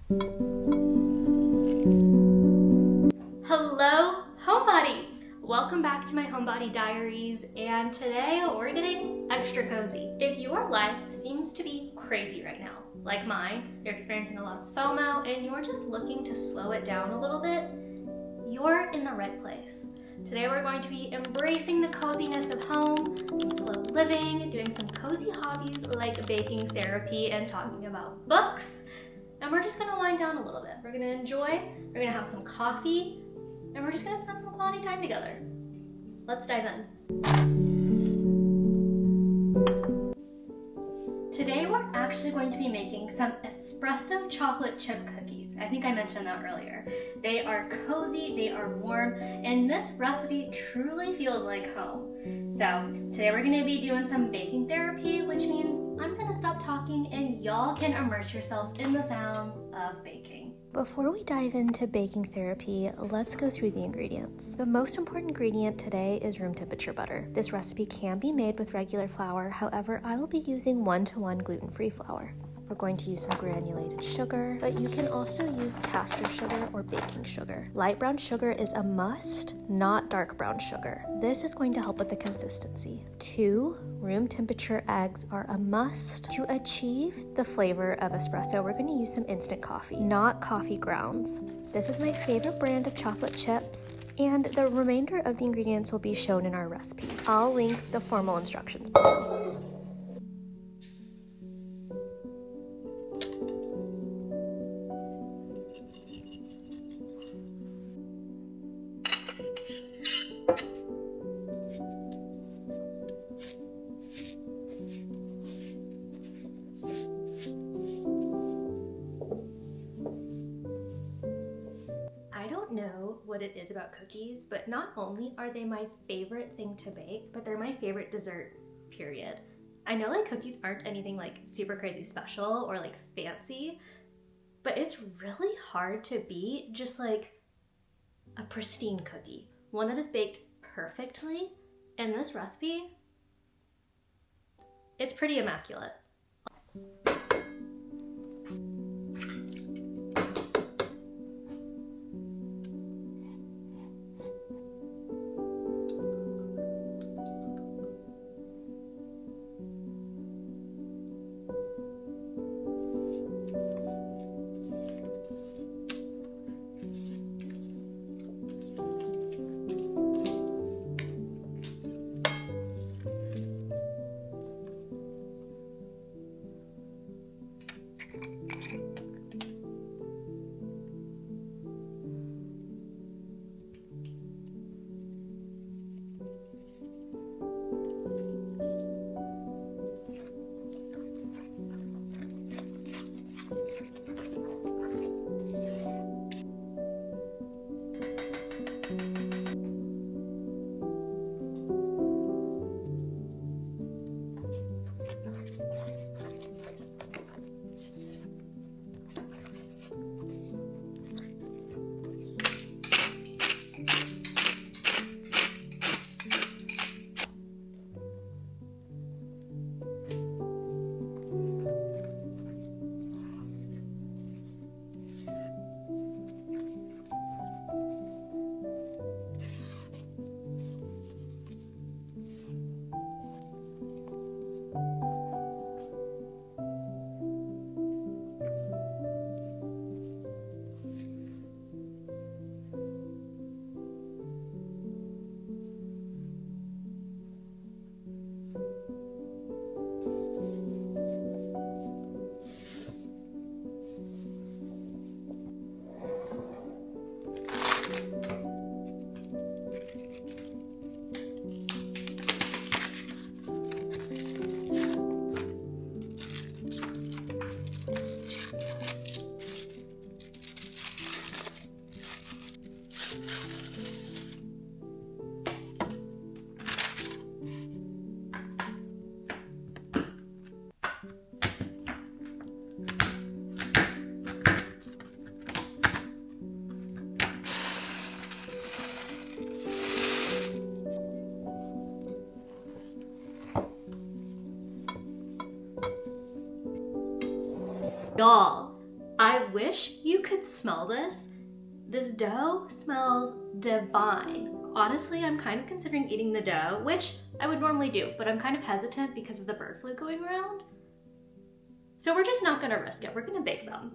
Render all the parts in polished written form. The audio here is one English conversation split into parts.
Hello, Homebodies! Welcome back to my Homebody Diaries, and today we're getting extra cozy. If your life seems to be crazy right now, like mine, you're experiencing a lot of FOMO and you're just looking to slow it down a little bit, you're in the right place. Today we're going to be embracing the coziness of home, some slow living, doing some cozy hobbies like baking therapy and talking about books. And we're just gonna wind down a little bit. We're gonna enjoy, we're gonna have some coffee, and we're just gonna spend some quality time together. Let's dive in. Today we're actually going to be making some Espresso Chocolate Chip Cookies. I think I mentioned that earlier. They are cozy, they are warm, and this recipe truly feels like home. So today we're gonna be doing some baking therapy, which means I'm gonna stop talking and y'all can immerse yourselves in the sounds of baking. Before we dive into baking therapy, let's go through the ingredients. The most important ingredient today is room temperature butter. This recipe can be made with regular flour, however, I will be using 1-to-1 gluten-free flour. We're going to use some granulated sugar, but you can also use caster sugar or baking sugar. Light brown sugar is a must, not dark brown sugar. This is going to help with the consistency. 2 room temperature eggs are a must. To achieve the flavor of espresso, we're going to use some instant coffee, not coffee grounds. This is my favorite brand of chocolate chips, and the remainder of the ingredients will be shown in our recipe. I'll link the formal instructions below. Know what it is about cookies, but not only are they my favorite thing to bake, but they're my favorite dessert, period. I know like cookies aren't anything like super crazy special or like fancy, but it's really hard to beat just like a pristine cookie, one that is baked perfectly. And this recipe, it's pretty immaculate. wish you could smell this. This dough smells divine. Honestly, I'm kind of considering eating the dough, which I would normally do, but I'm kind of hesitant because of the bird flu going around. So we're just not gonna risk it. We're gonna bake them.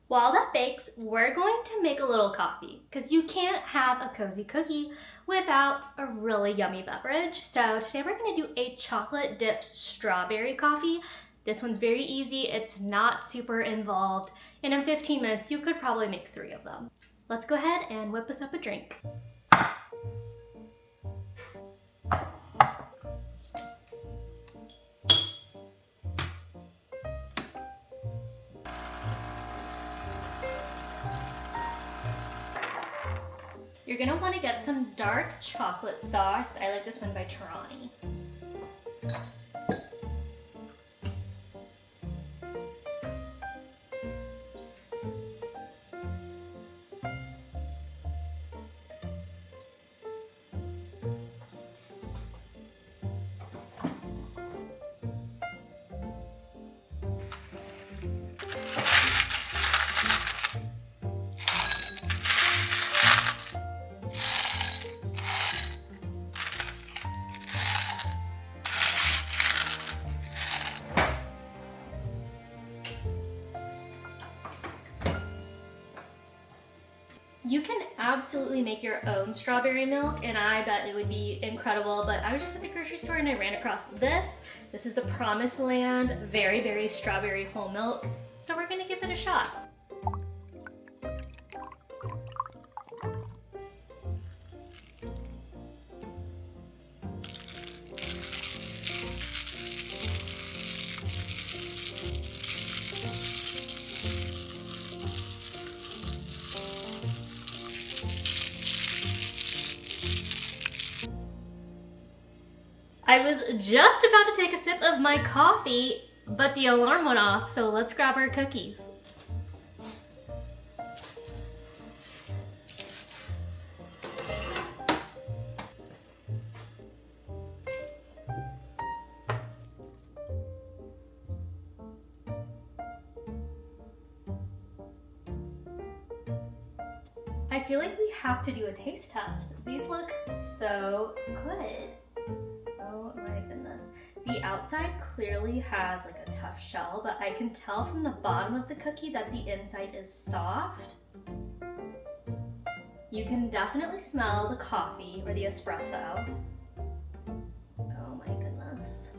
While that bakes, we're going to make a little coffee because you can't have a cozy cookie without a really yummy beverage. So today we're going to do a chocolate dipped strawberry coffee. This one's very easy. It's not super involved. And in 15 minutes, you could probably make 3 of them. Let's go ahead and whip us up a drink. You're gonna want to get some dark chocolate sauce. I like this one by Tarani. You can absolutely make your own strawberry milk, and I bet it would be incredible, but I was just at the grocery store and I ran across this. This is the Promised Land Very Berry Strawberry Whole Milk, so we're gonna give it a shot. I was just about to take a sip of my coffee, but the alarm went off, so let's grab our cookies. I feel like we have to do a taste test. These look so good. Oh my goodness. The outside clearly has like a tough shell, but I can tell from the bottom of the cookie that the inside is soft. You can definitely smell the coffee or the espresso. Oh my goodness.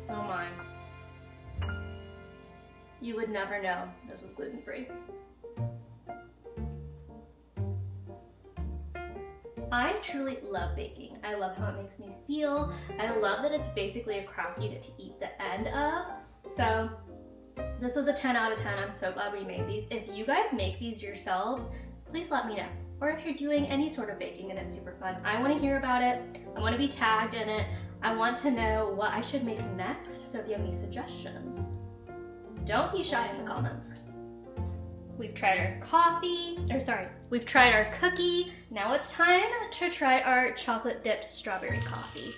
Oh my. You would never know this was gluten-free. I truly love baking. I love how it makes me feel. I love that it's basically a craft you get to eat the end of. So this was a 10 out of 10. I'm so glad we made these. If you guys make these yourselves, please let me know. Or if you're doing any sort of baking and it's super fun, I want to hear about it. I want to be tagged in it. I want to know what I should make next. So if you have any suggestions, don't be shy in the comments. We've tried our we've tried our cookie. Now it's time to try our chocolate dipped strawberry coffee.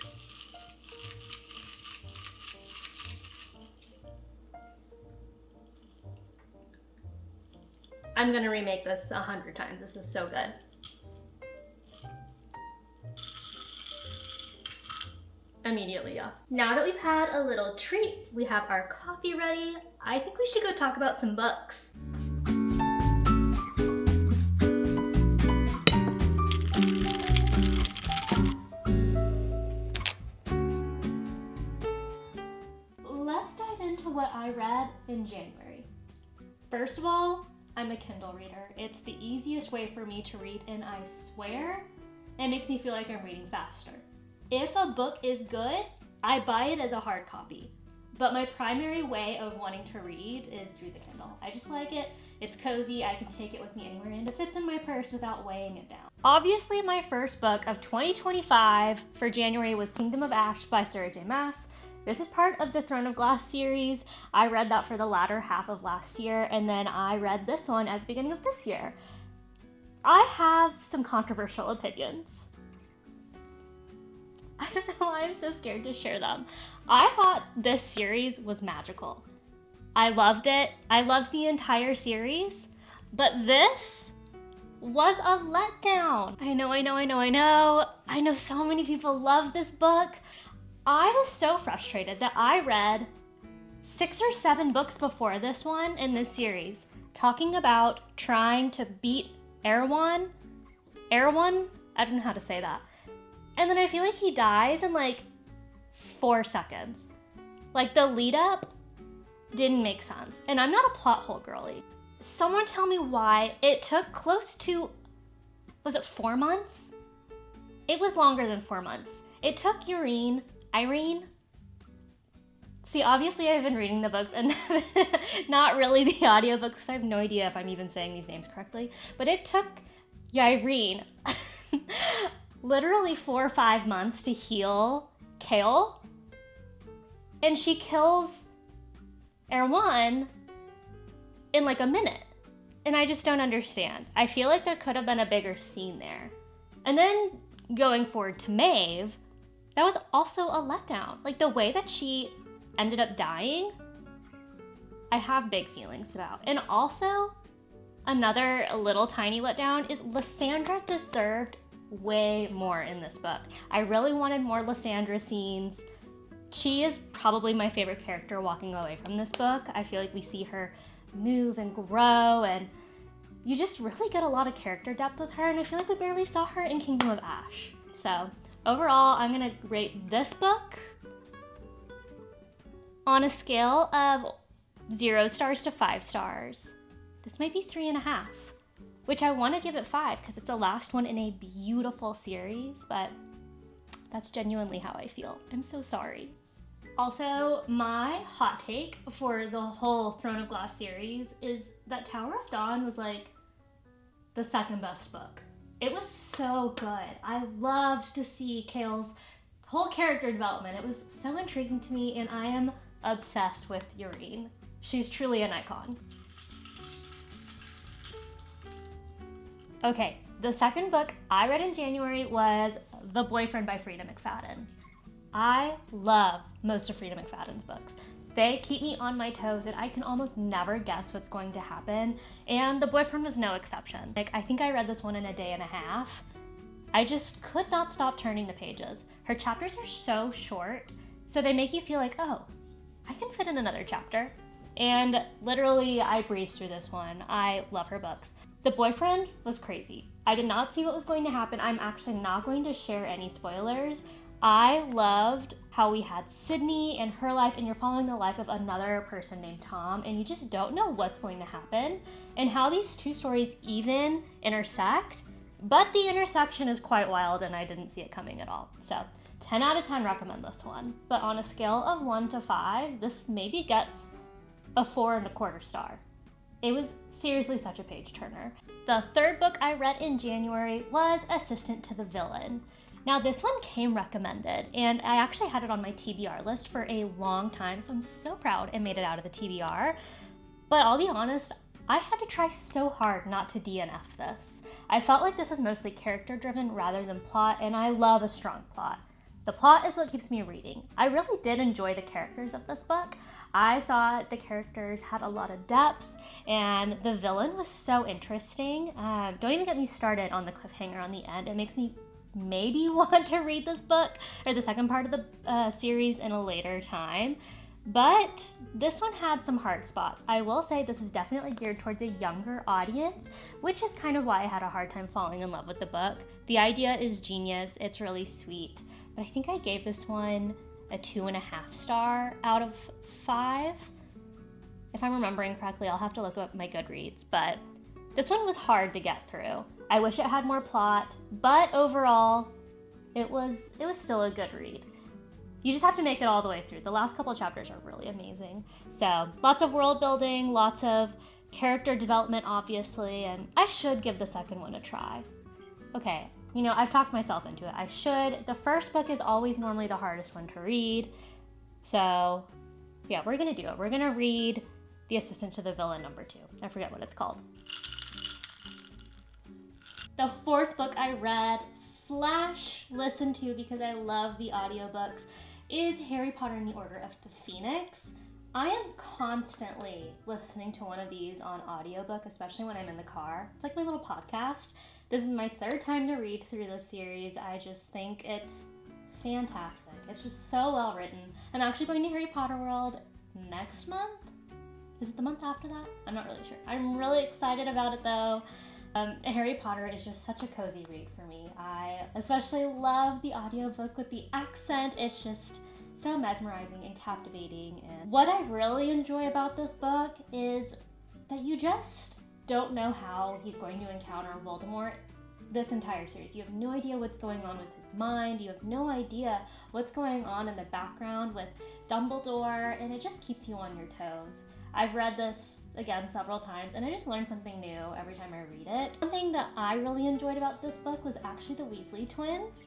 I'm gonna remake this 100 times. This is so good. Immediately, yes. Now that we've had a little treat, we have our coffee ready, I think we should go talk about some books. Let's dive into what I read in January. First of all, I'm a Kindle reader. It's the easiest way for me to read, and I swear, it makes me feel like I'm reading faster. If a book is good, I buy it as a hard copy. But my primary way of wanting to read is through the Kindle. I just like it. It's cozy. I can take it with me anywhere, and it fits in my purse without weighing it down. Obviously, my first book of 2025 for January was Kingdom of Ash by Sarah J. Maas. This is part of the Throne of Glass series. I read that for the latter half of last year, and then I read this one at the beginning of this year. I have some controversial opinions. I don't know why I'm so scared to share them. I thought this series was magical. I loved it. I loved the entire series, but this was a letdown. I know so many people love this book. I was so frustrated that I read 6 or 7 books before this one in this series talking about trying to beat Erewhon? I don't know how to say that. And then I feel like he dies in like 4 seconds. Like the lead up didn't make sense. And I'm not a plot hole girly. Someone tell me why it took close to, was it 4 months? It was longer than 4 months. It took Irene. See, obviously I've been reading the books and not really the audiobooks because I have no idea if I'm even saying these names correctly. But it took Irene literally 4 or 5 months to heal Kale. And she kills Erewhon in like a minute. And I just don't understand. I feel like there could have been a bigger scene there. And then going forward to Maeve, that was also a letdown. Like the way that she ended up dying, I have big feelings about. And also, another little tiny letdown is Lysandra deserved way more in this book. I really wanted more Lysandra scenes. She is probably my favorite character walking away from this book. I feel like we see her move and grow, and you just really get a lot of character depth with her, and I feel like we barely saw her in Kingdom of Ash. So overall, I'm gonna rate this book on a scale of 0 stars to 5 stars. This might be 3.5, which I want to give it 5 because it's the last one in a beautiful series, but that's genuinely how I feel. I'm so sorry. Also, my hot take for the whole Throne of Glass series is that Tower of Dawn was like the second best book. It was so good. I loved to see Kale's whole character development. It was so intriguing to me, and I am obsessed with Irene. She's truly an icon. Okay, the second book I read in January was The Boyfriend by Frida McFadden. I love most of Frida McFadden's books. They keep me on my toes, and I can almost never guess what's going to happen, and The Boyfriend was no exception. Like, I think I read this one in a day and a half. I just could not stop turning the pages. Her chapters are so short, so they make you feel like, oh, I can fit in another chapter. And literally, I breezed through this one. I love her books. The Boyfriend was crazy. I did not see what was going to happen. I'm actually not going to share any spoilers. I loved how we had Sydney and her life, and you're following the life of another person named Tom, and you just don't know what's going to happen, and how these two stories even intersect, but the intersection is quite wild, and I didn't see it coming at all. So 10 out of 10 recommend this one. But on a scale of 1 to 5, this maybe gets a 4.25 star. It was seriously such a page turner. The third book I read in January was Assistant to the Villain. Now this one came recommended, and I actually had it on my TBR list for a long time, so I'm so proud it made it out of the TBR. But I'll be honest, I had to try so hard not to DNF this. I felt like this was mostly character driven rather than plot, and I love a strong plot. The plot is what keeps me reading. I really did enjoy the characters of this book. I thought the characters had a lot of depth, and the villain was so interesting. Don't even get me started on the cliffhanger on the end. It makes me maybe want to read this book or the second part of the series in a later time. But this one had some hard spots. I will say this is definitely geared towards a younger audience, which is kind of why I had a hard time falling in love with the book. The idea is genius, it's really sweet, but I think I gave this one a 2.5 star out of 5. If I'm remembering correctly, I'll have to look up my Goodreads, but this one was hard to get through. I wish it had more plot, but overall, it was still a good read. You just have to make it all the way through. The last couple of chapters are really amazing. So lots of world building, lots of character development, obviously, and I should give the second one a try. Okay, I've talked myself into it. I should. The first book is always normally the hardest one to read. So yeah, we're gonna do it. We're gonna read The Assistant to the Villain #2. I forget what it's called. The fourth book I read / listened to because I love the audiobooks is Harry Potter and the Order of the Phoenix. I am constantly listening to one of these on audiobook, especially when I'm in the car. It's like my little podcast. This is my 3rd time to read through this series. I just think it's fantastic. It's just so well written. I'm actually going to Harry Potter World next month. Is it the month after that? I'm not really sure. I'm really excited about it though. Harry Potter is just such a cozy read for me. I especially love the audiobook with the accent. It's just so mesmerizing and captivating. And what I really enjoy about this book is that you just don't know how he's going to encounter Voldemort this entire series. You have no idea what's going on with his mind. You have no idea what's going on in the background with Dumbledore, and it just keeps you on your toes. I've read this again several times, and I just learned something new every time I read it. One thing that I really enjoyed about this book was actually the Weasley twins,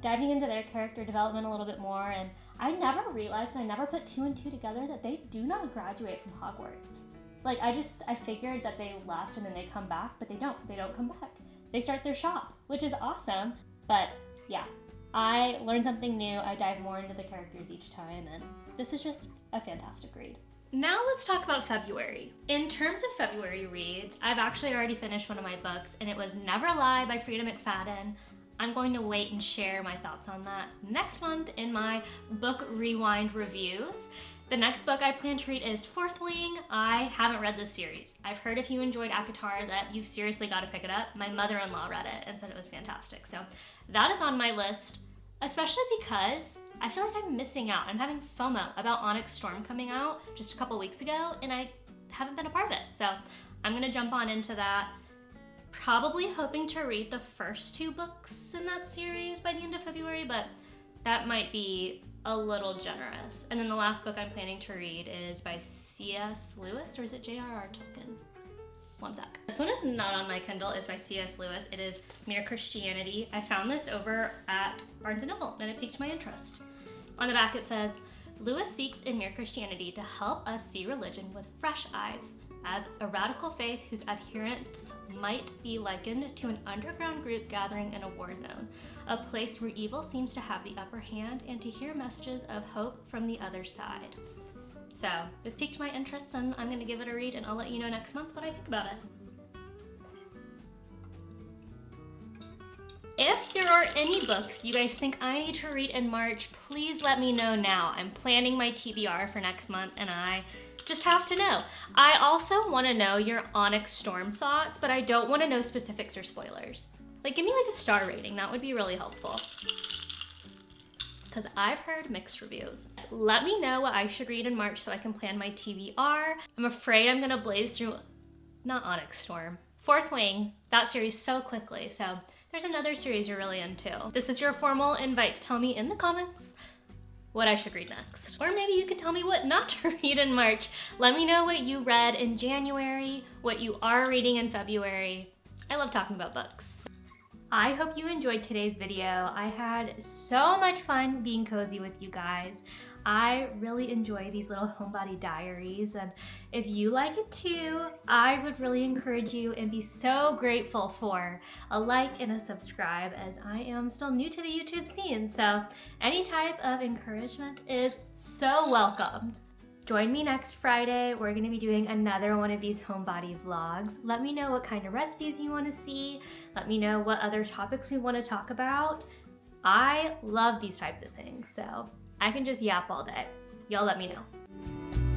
diving into their character development a little bit more, and I never realized, and I never put 2 and 2 together, that they do not graduate from Hogwarts. Like, I figured that they left and then they come back, but they don't come back. They start their shop, which is awesome, but yeah, I learned something new. I dive more into the characters each time, and this is just a fantastic read. Now let's talk about February. In terms of February reads, I've actually already finished one of my books, and it was Never Lie by Frida McFadden. I'm going to wait and share my thoughts on that next month in my book rewind reviews. The next book I plan to read is Fourth Wing. I haven't read this series. I've heard if you enjoyed ACOTAR that you've seriously got to pick it up. My mother-in-law read it and said it was fantastic. So that is on my list, especially because I feel like I'm missing out. I'm having FOMO about Onyx Storm coming out just a couple weeks ago, and I haven't been a part of it. So I'm gonna jump on into that, probably hoping to read the first 2 books in that series by the end of February, but that might be a little generous. And then the last book I'm planning to read is by C.S. Lewis, or is it J.R.R. Tolkien? One sec. This one is not on my Kindle. It's by C.S. Lewis. It is Mere Christianity. I found this over at Barnes & Noble, and it piqued my interest. On the back it says, Lewis seeks in Mere Christianity to help us see religion with fresh eyes, as a radical faith whose adherents might be likened to an underground group gathering in a war zone, a place where evil seems to have the upper hand, and to hear messages of hope from the other side. So this piqued my interest, and I'm going to give it a read, and I'll let you know next month what I think about it. If there are any books you guys think I need to read in March, please let me know now. I'm planning my TBR for next month, and I just have to know. I also want to know your Onyx Storm thoughts, but I don't want to know specifics or spoilers. Like, give me like a star rating. That would be really helpful, because I've heard mixed reviews. Let me know what I should read in March so I can plan my TBR. I'm afraid I'm gonna blaze through, not Onyx Storm, Fourth Wing, that series so quickly. So there's another series you're really into. This is your formal invite to tell me in the comments what I should read next. Or maybe you could tell me what not to read in March. Let me know what you read in January, what you are reading in February. I love talking about books. I hope you enjoyed today's video. I had so much fun being cozy with you guys. I really enjoy these little homebody diaries, and if you like it too, I would really encourage you and be so grateful for a like and a subscribe, as I am still new to the YouTube scene, so any type of encouragement is so welcomed. Join me next Friday. We're gonna be doing another one of these homebody vlogs. Let me know what kind of recipes you wanna see. Let me know what other topics we wanna talk about. I love these types of things, so I can just yap all day. Y'all let me know.